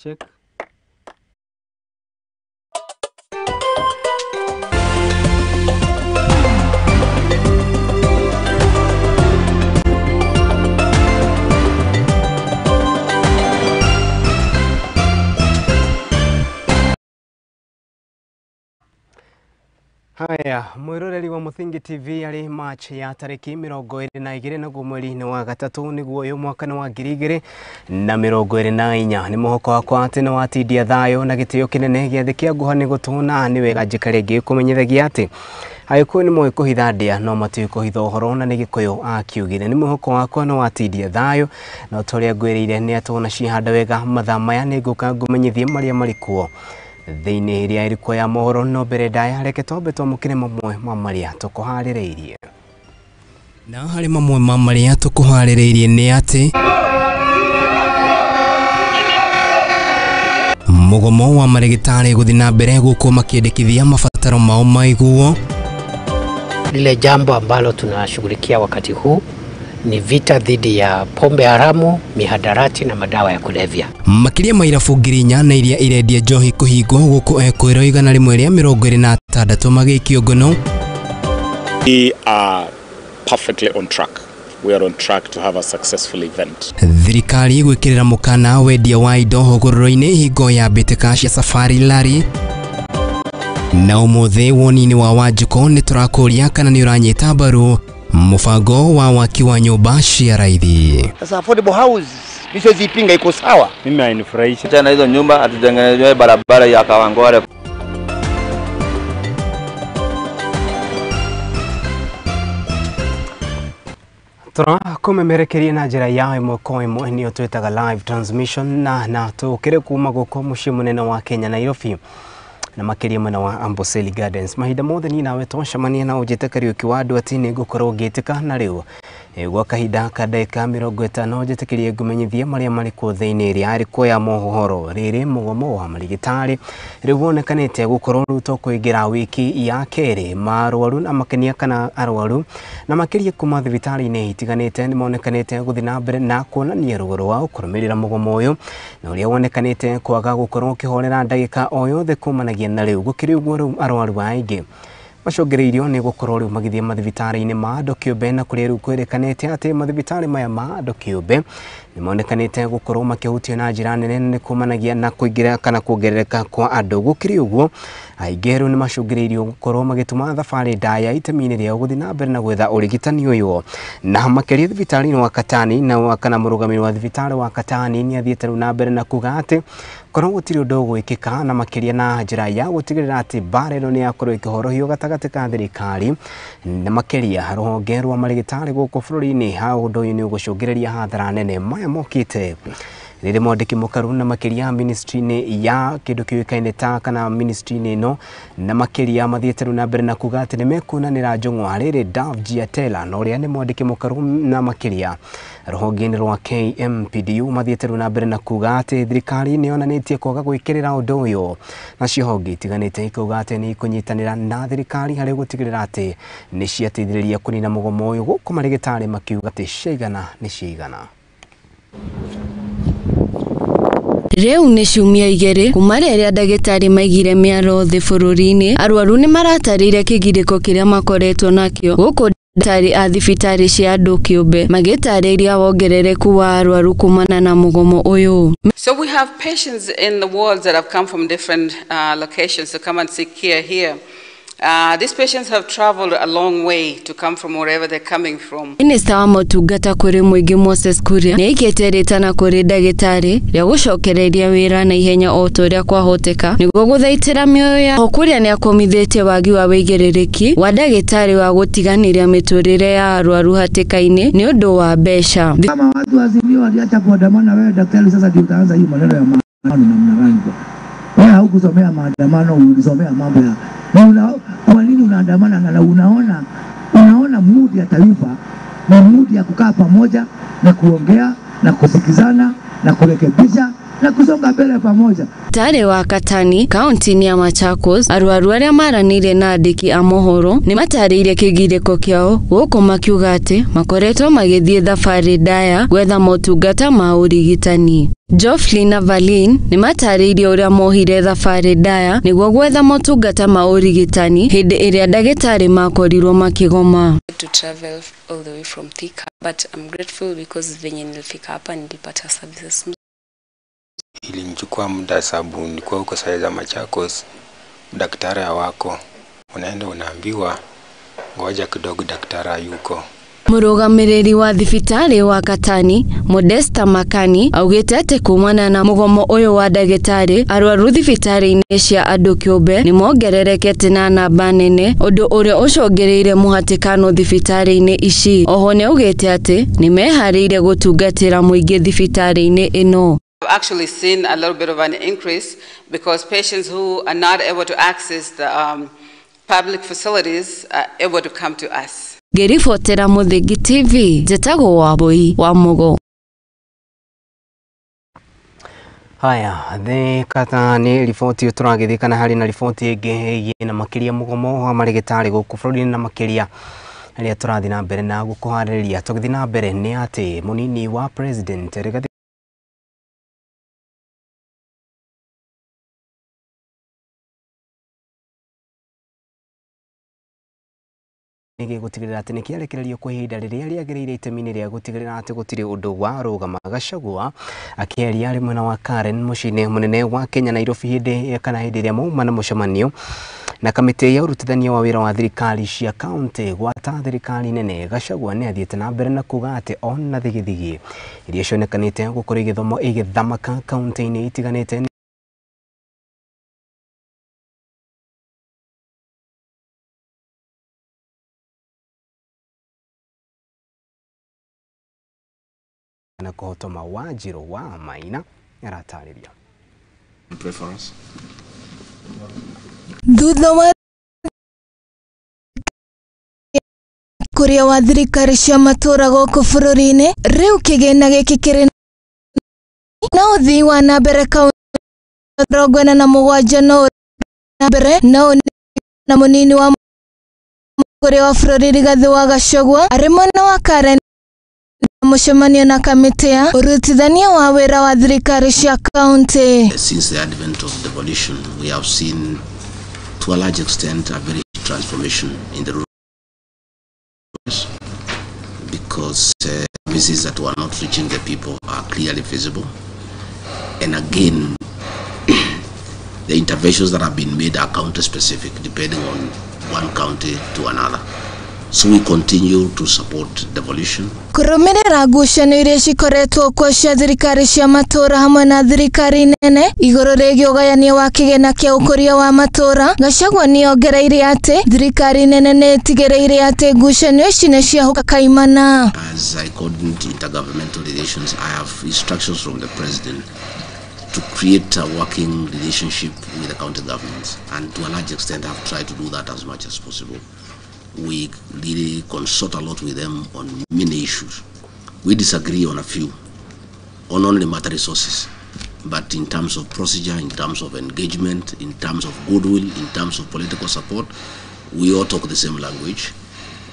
Check. Haya, mwiroreri wa Muthingi TV ari match ya tariki 22 naguo mweri-ini wa gatatu niguo uyu mwaka wa 2024 ni muhoko wakwa ati ni watindia thayo na gitio kinene giathi kia nguha ni gutuna ni wega njikare ngikumenyithagia ati Haiko ni moyo kuhitha ndia no matu kuhitha uhoro na ni gikuyu akiugire ni muhoko wakwa no watindia thayo na utoria ngwirire ni atona cihanda wega mathamaya ni nguka ngumenyithie maria marikuo Thini iria iriko ya mohoro no mbere ndaya reke tombe twamukire mamwe ma maria tukuharireirie. Na hari mamwe ma maria tukuharireirie ni ati Mugomo wa Mandagitari guthi na mbere guko makiendekithia mabataro mao maiguo. Lile jambo ambalo tunashughulikia wakati huu ni vita dhidi ya pombe haramu, mihadarati na madawa ya kulevya. Makiria mairabu ngiri 4 na iria irendia njohi kuhingwo guku ekwiro 126 magikio ngono. We are perfectly on track. We are on track to have a successful event. Thirikari gwikirira mukana wendia wa indo hogororo-ini hingo ya mbitĩka cia safari lari. Na umuthi woni-ini wa Wanjiko ni turakuria kana ni uranyita mbaru mufango wa waki wa nyumba cia raithi. Sasa affordable house hizo zipinga iko sawa. Mimi hainifurahishi. Tena hizo nyumba atutengenezwe barabara ya Kawangware. Kumemerekeria na njira ya imwe kwa imwe niyo twitaga live transmission na tukire kuma guko mucii munene wa Kenya Nairobi na makiria mwena wa Amboseli Gardens. Mahinda mothe ni nawe twacemania na ujite Kariuki wa andu ati ni ngukorwo ngitika na riu gwa kahinda ka ndagika 50 njitikirie ngumenyithie maria mari ku thiini ria ariko ya mohoro riri Mugomo wa Mandagitari riu wonekanite gukorwo ruto kuingira wiki ya keri marwaru na makenia kana arwaru na makiria kuma thibitari-ini itiganite ni monekanite guthi na mbere na kuonania rugoro wa ukurumirira Mugomo uyu na uria wonekanite kwaga gukorwo kihorera ndagika o yothe kumanagia na riu gukiriugwo riu arwaru aingi macogereirio ni gukorwo riu magithie mathibitari-ini ma andu kiumbe na kuria riu kwerekanite ati mathibitari maya ma andu kiumbe ni monekanite gukorwo makihutio na njira nene ni kumanagia na kuingira kana kuongerereka kwa andu gukiriugwo aingi riu ni macogereirio gukorwo magituma thabari ndaya itemi-ini riao guthi na mbere na gwetha urigitani uyu na makiria thibitari-ini wa Katani na kana murugamiri wa thibitari wa Katani ni athiete riu na mbere na kuga ati korwo gutiri undu gwikika na makiria na njira ya gutigirira ati bara ino ni yakorwo ikihorohio gatagati ka thirikari na makiria ruhonge rwa Mandagitari guku bururi-ini ha undu uyu ni ugucungireria hathara nene maya mokite riri mwandiki mukaru na makiria ministry-ini ya kindu kiukaine ta kana ministry-ini no na makiria mathiete riu na mbere na kuga ati ni mekunanira njung'wa riri Davjiatela no ria ni mwandiki mukaru na makiria ruhonge-ini rwa KMPDU mathiete riu na mbere na kuga ati thirikari ni onanitie kwaga gwikirira undu uyu na cihonge itiganite ikuga ati ni kunyitanira na thirikari hari gutigirira ati ni ciateithĩrĩria kunina Mugomo uyu guku Mandagitari makiuga ati ciigana ni ciigana. Reu ni ciumia igere kuma riria ndagitari maigire miaro thi bururi-ini arwaru ni maratarire kigiriko kiria makoretwo nakio guku ndagitari a thibitari cia andu kiumbe magitariria wongerereku wa arwaru kumana na Mugomo uyu. So we have patients in the world that have come from different locations to come and seek care here. These patients have traveled a long way to come from wherever they're coming from. Minister wa motungata kuri muingi Moses Kuria ni ikiteretana kuri ndagitari ria gucokereria wira na ihenya o toria kwahoteka niguo guthaitira mioyo ya Kuria ni akomithitie wagi wa wigiririki wa ndagitari wa gutiganiria miturire ya arwaru hatikaini ni undu wa mbeca. Kama watu wazimio waliacha kuandamana, wewe daktari sasa ndio utaanza hii maneno ya maandamano namna gani? Wewe haukusomea maandamano, ulisomea mambo ya kwa nini unaandamana na unaona mood ya taifa na mood ya kukaa pamoja na kuongea na kusikizana na kurekebisha na kusonga mbele pamoja. Tare wa Katani, kaunti ya Machakos, arwaru aria maranire na andiki a mohoro ni matariire kigiriko kiao guku makiuga ati makoretwo magithie thabari ndaya gwetha motungata ma urigitani. Joffrey na Valin ni matariire uria mohire thabari ndaya niguo gwetha motungata ma urigitani hindi iria ndagitari makorirwo makigoma. To travel all the way from Thika, but I'm grateful because venye nilifika hapa nilipata services. Ilinichukua muda sababu nilikuwa huko Saiza Machakos, daktari hawako. Unaenda unaambiwa ngoja kidogo daktari hayuko. Murugamiriri wa thibitari wa Katani, Modesta Makani, augite ati kumana na mugomo uyu wa ndagitari, arwaru thibitari-ini cia andu kiumbe ni mongererekete na namba nene, undu uria ucungireire muhatikano thibitari-ini ici. Oho ni augite ati ni mehariire gutungatira muingi thibitari-ini ino. I've actually seen a little bit of an increase because patients who are not able to access the public facilities are able to come to us. Gerifotera Muthigi TV, Jetago Waboi wa Mugo. Haya, kata ni riboti turagithikana hari na riboti ingi na makiria mugomo wa mandagitari guku bururi na makiria aria turathi na mbere na gukuhariria tugithi na mbere ni ati munini wa president nige gutigirira ati ni kiarekererio kwa ihinda riria riagiriire itemi-ini ria gutigirira ati gutiri undu wa rugama Gachagua akieria ari mwena wa Karen mucini munene wa Kenya Nairobi hindi iria mauma na mucemanio na kamiti ya urutithania wa wira wa thirikari cia county gwata thirikari nene. Gachagua ni athiete na mbere na kuga ati ona thigithigi iria cionekanite gukora igithomo igithamaka county-ini itiganite na kuhotoma Wanjiru wa Maina aratariria. Preference. Thutha wa kuria wa thirikari cia matura goko bururi-ini riu kigina giki kiri na uthii wa na mbere kaunti 47 no na mbere na munini wa kuria wa bururi Rigathi wa Gachagua ari mwena wa Karen mucemanio na kamiti ya urutithania wa wira wa thirikari cia county. Since the advent of devolution, we have seen to a large extent a very transformation in the rural areas because services that were not reaching the people are clearly visible, and again the interventions that have been made are county specific depending on one county to another. So we continue to support devolution. Kurumirira ngucanio iria cikoretwo kuo cia thirikari cia matura hamwe na thirikari nene iguru rigie ugayania wa kigena kia ukuria wa matura, Gachagua ni ongereire ati thirikari nene ni itigireire ati ngucanio ici ni ciahuka kaimana. As I coordinate intergovernmental relations, I have instructions from the president to create a working relationship with the county governments, and to a large extent I have tried to do that as much as possible. We really consult a lot with them on many issues. We disagree on a few, on only matter resources, but in terms of procedure, in terms of engagement, in terms of goodwill, in terms of political support, we all talk the same language.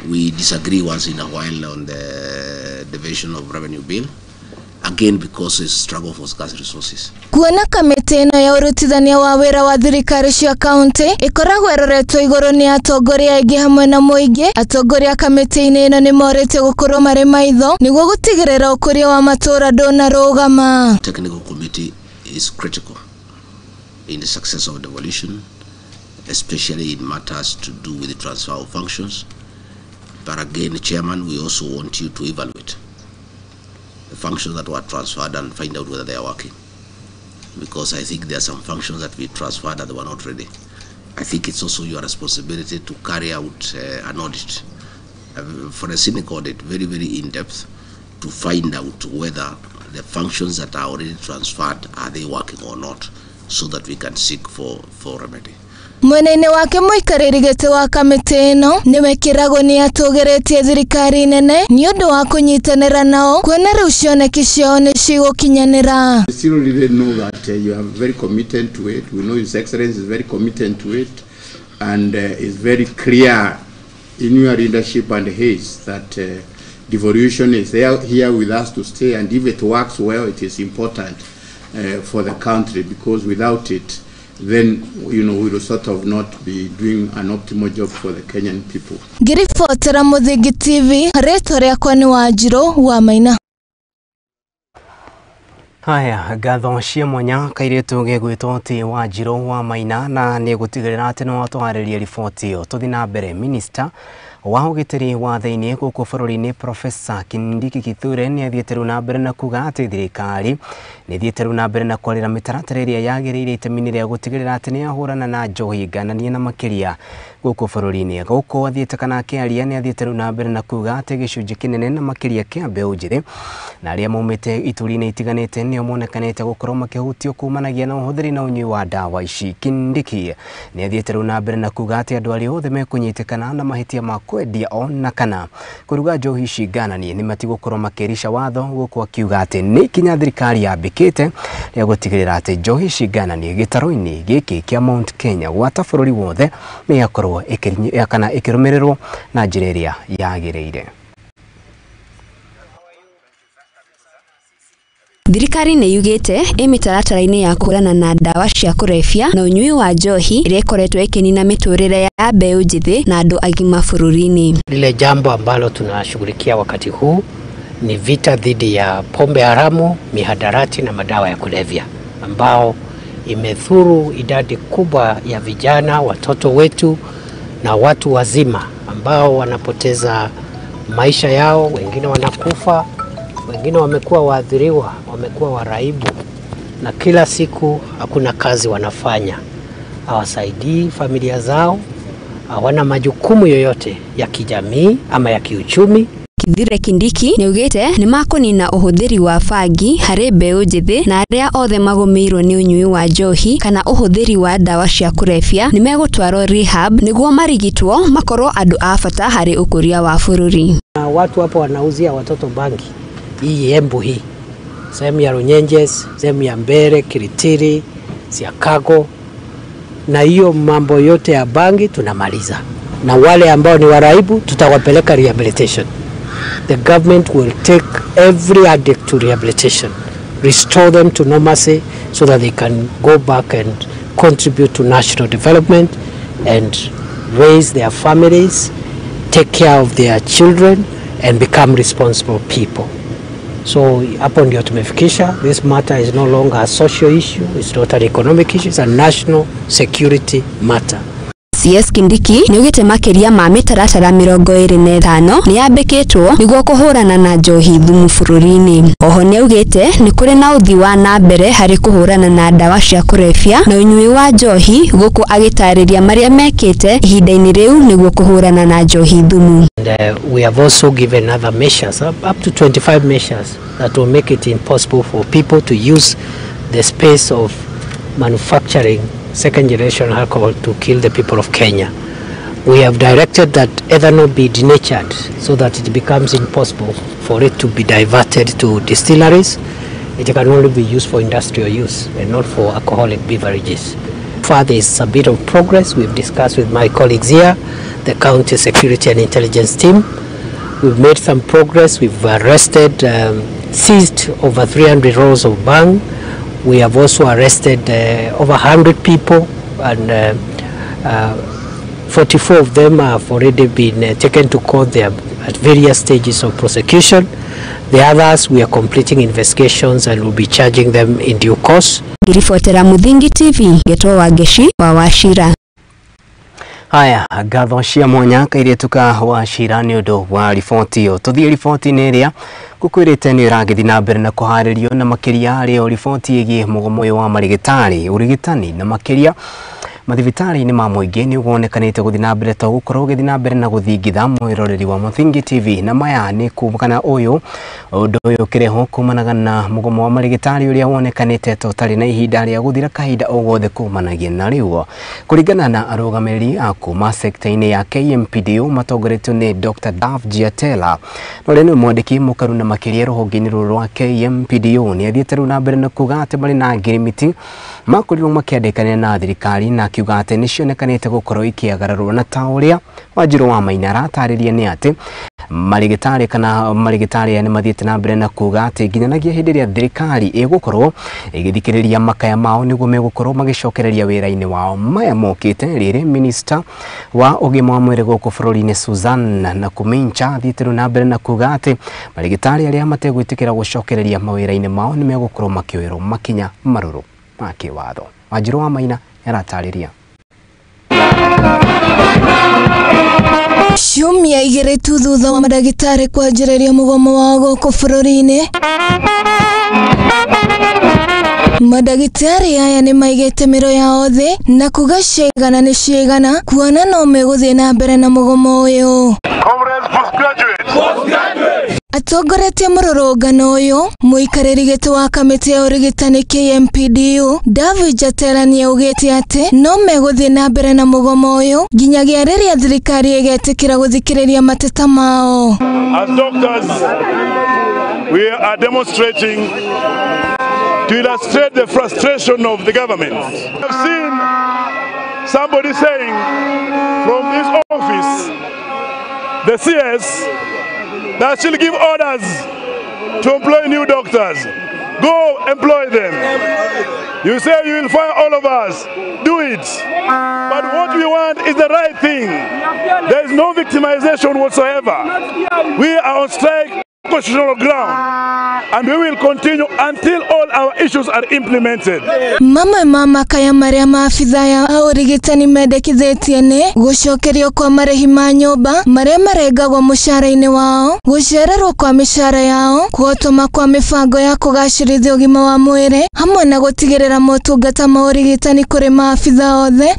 We disagree once in a while on the division of revenue bill, again because it's struggle for scarce resources. Kuona kamiti ino ya urutithania wa wira wa thirikari cia county ikoragwo iroretwo iguru ni atongoria aingi hamwe na muingi. Atongoria kamiti-ini ino ni morite gukorwo mari maitho niguo gutigirira ukuria wa matura ndunarugama. Technical committee is critical in the success of devolution, especially in matters to do with the transfer of functions. But again, Chairman, we also want you to evaluate the functions that were transferred and find out whether they are working. Because I think there are some functions that we transferred that were not ready. I think it's also your responsibility to carry out an audit, for a cynic audit, very, very in-depth, to find out whether the functions that are already transferred, are they working or not, so that we can seek for remedy. Mwena-inĩ wake mũikarĩri gĩtĩ wa kamĩtĩ ĩno nĩwekĩragwo nĩ atũgeretie thirikari nene nĩ ũndũ wa kũnyitanĩra nao kuona rĩu cioneki ciao nĩ cigũkinyanĩra. We still really know that you are very committed to it. We know His Excellency is very committed to it, and it's very clear in your leadership and his that devolution is here with us to stay, and if it works well, it is important for the country, because without it, then we will sort of not be doing an optimal job for the Kenyan people. Ngiribotera Muthingi TV, rĩtwa rĩakwa nĩ Wanjirũ wa Maina. Haya, ngatho cia mwanya kairĩtu gegwĩtwo ti Wanjirũ wa Maina na nĩ gũtigĩrĩra atĩ no twarĩrĩria riboti ĩyo. Tũthiĩ na mbere. Minister wa ũgitĩri wa thĩinĩ gũkũ bũrũri-inĩ Profesa Kindiki Kithure nĩ athiĩte rĩu na mbere na kuga atĩ thirikari nĩ thiĩte rĩu na mbere na kwarĩra mĩtaratara ĩrĩa yagĩrĩire itemi-inĩ rĩa gũtigĩrĩra atĩ nĩ yahũrana na njohi ngananie na makĩria gũkũ bũrũri-inĩ. Gũkũ athiĩte kana akĩaria nĩ athiĩte rĩu na mbere na kuga atĩ gĩcunjĩ kĩnene na makĩria kĩa mbeũ njĩthĩ na arĩa maumĩte ituri-inĩ itiganĩte nĩo monekanĩte gũkorwo makĩhutio kumanagia na ũhũthĩri na ũnyui wa ndawa ici. Kindiki nĩ athiĩte rĩu na mbere na kuga atĩ andũ arĩa othe mekũnyitĩkana na mahĩtia ma kwendia ona kana kũruga njohi ici ngananie nĩ matigũkorwo makĩrisha watho, gũkũ akiuga atĩ nĩ ikinya thirikari yambĩkĩte rĩa gũtigĩrĩra atĩ njohi ici ngananie gĩtarũ-inĩ gĩkĩ kĩa Mount Kenya gwata bũrũri wothe nĩ yakorwo kana ĩkĩrũmĩrĩrwo na njĩra ĩrĩa yagĩrĩire. Thirikari nĩ yugĩte mĩtaratara-inĩ ya kũhũrana na ndawa cia kũrebia na ũnyui wa njohi ĩrĩa ĩkoretwo ĩkĩnina mĩtũrĩre ya mbeũ njĩthĩ na andũ agima bũrũri-inĩ. Lile jambo ambalo tunashughulikia wakati huu ni vita dhidi ya pombe haramu, mihadarati na madawa ya kulevya ambao imethuru idadi kubwa ya vijana, watoto wetu na watu wazima ambao wanapoteza maisha yao, wengine wanakufa, wengine wamekuwa waathiriwa, wamekuwa waraibu, na kila siku hakuna kazi wanafanya, hawasaidii familia zao, hawana majukumu yoyote ya kijamii ama ya kiuchumi. Kithure Kindiki niugite nĩ makũnina ũhũthĩri wa bangi harĩ mbeũ njĩthĩ na arĩa othe magũmĩirwo nĩ ũnyui wa njohi kana ũhũthĩri wa ndawa cia kũrebia nĩ megũtwarwo rehab nĩguo marigitwo makorwo andũ a bata harĩ ũkũria wa bũrũri. Watu hapo wanauzia watoto bangi hii Embu hii, sehemu ya Runyenjes, sehemu ya Mbere, Kiritiri, Siakago, na hiyo mambo yote ya bangi tunamaliza, na wale ambao ni waraibu tutawapeleka rehabilitation. The government will take every addict to rehabilitation, restore them to normalcy so that they can go back and contribute to national development and raise their families, take care of their children and become responsible people. So hapo ndio tumefikisha. This matter is no longer a social issue, it's not an economic issue, it's a national security matter. CS Kindiki niugite makiria ma mitaratara 25 ni yambikitwo niguo kuhurana na njohi thumu bũrũri-inĩ. Oho niugite ni kuri na uthi wa na mbere hari kuhurana na ndawa cia kurebia na unyui wa njohi guku agitariria maria mekite ihinda-inĩ riu niguo kuhurana na njohi thumu. And we have also given other measures, up to 25 measures that will make it impossible for people to use the space of manufacturing second generation alcohol to kill the people of Kenya. We have directed that ethanol be denatured so that it becomes impossible for it to be diverted to distilleries. It can only be used for industrial use and not for alcoholic beverages. Further is a bit of progress. We've discussed with my colleagues here, the County Security and Intelligence team. We've made some progress. We've arrested, seized over 300 rolls of bang. We have also arrested over 100 people, and 44 of them have already been taken to court. They are at various stages of prosecution. The others, we are completing investigations and will be charging them in due course. Ngiribotera Muthingi TV, Getwo Wangeshi wa Wachira. Haya, ngatho cia mwanya kairĩtu ka Wachira nĩ ũndũ wa riboti ĩyo. Tũthiĩ riboti-inĩ ĩrĩa gũkwĩrĩte nĩ ĩragĩthiĩ na mbere na kũharĩrio na makĩria harĩ riboti ĩgiĩ mũgomo ũyũ wa marigitari, ũrigitani na makĩria Mathibitari ni ma muingi ni ugonekanite guthi na mbere to gukorwo githi na mbere na guthingitha mwiroreri wa Muthingi TV na maya ni kumukana uyu undu uyu kireho kumanaga na mugomo wa marigitari uria wonekanite to tari na ihinda ria guthira kahinda ogothe kumanagia na riu kuringana na arugamiriri a kuma sekta-ini ya KMPDO matongoretio ni Dr. Dav Giatela no ni mwandiki mukaru na makiria ruhonge-ini ruru rwa KMPDO ni athiete riu na mbere na kuga ati mari na ngirimiti makorirwo makiandikania na thirikari na kiuga ati ni cionekanite gukorwo ikiagararwo na ta uria Wanjiru wa Maina aratariria ni ati marigitari ni mathiete na mbere na kuga ati nginyanagia hindi ria thirikari igukorwo igithikiriria makaya mao niguo megukorwo magicokereria wira-ini wao maya mokite riri minister wa ugima wa mwiri guku bururi-ini Susan na Kumincha athiete na mbere na kuga ati marigitari aria mategwitikira gucokereria mawira-ini mao ni megukorwo makioerwo makinya maruru ma kiwatho. Wanjiru wa Maina aratariria Ciumia igĩrĩ tu thutha wa mandagitari kwanjĩrĩria mugomo wao gũkũ bũrũri-inĩ, mandagitari aya nĩ maigĩte mĩro yao thĩ na kuga ciigana nĩ ciigana kuona no megũthiĩ na mbere na mugomo ũyũ. Atongoretie mũrũrũngano ũyũ mũikarĩri gĩtĩ wa kamĩtĩ ya ũrigitani KMPDO Dav Giatela nĩ augĩte atĩ no megũthiĩ na mbere na mugomo ũyũ nginyagia rĩrĩa thirikari ĩgetĩkĩra gũthikĩrĩria mateta mao. As doctors, we are demonstrating to illustrate the frustration of the government. I've seen somebody saying from this office, the CS, that she'll give orders to employ new doctors. Go employ them. You say you will fire all of us. Do it. But what we want is the right thing. There is no victimization whatsoever. We are on strike constitutional ground, and we will continue until all our issues are implemented. Mama kaya maria maabitha ya urigitani mendekithĩtie nĩ gũcokerio kwa marĩhi ma nyũmba marĩa marengagwo mũcara-inĩ wao, gũcererwo kwa mĩcara yao, kuotoma kwa mĩbango ya kũgacĩrithia ũgima wa mwĩrĩ, hamwe na gũtigĩrĩra motungata ma ũrigitani kũrĩ maabitha othe.